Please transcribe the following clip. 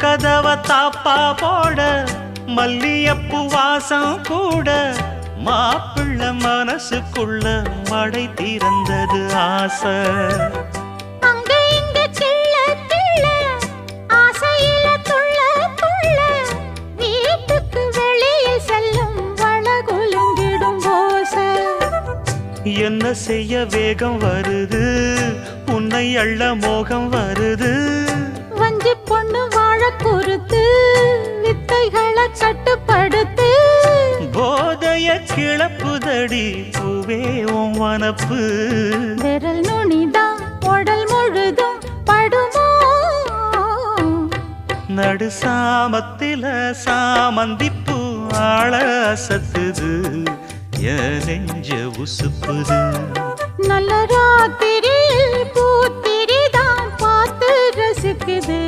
கதவ தாப்பா போட மல்லியப்பு வாசம் கூட மாப்பிள்ள மனசுக்குள்ள மடை திறந்தது ஆசை. அங்க இங்க கிள்ள கிள்ள ஆசையில துள்ள துள்ள வீட்டுக்கு வெளியே செல்லும் வளகுலுங்கிடும் ஓசை. என்ன செய்ய வேகம் வருது உன்னை அள்ள மோகம் வருது. வஞ்சி பொண்ணு வாழ குறுத்து வித்தைகளை கட்டுப்படுத்து. போதைய கிளப்புதடி பூவே உன் வனப்பு. விரல் நுனிதான் உடல் முழுதும் படுமோ. நடு சாமத்தில சாமந்திப்பூ ஆள அசத்துது என் நெஞ்ச உசுப்புது. நல்ல ராத்திரியில் பூத்திரிதான் பார்த்து ரசிக்குது.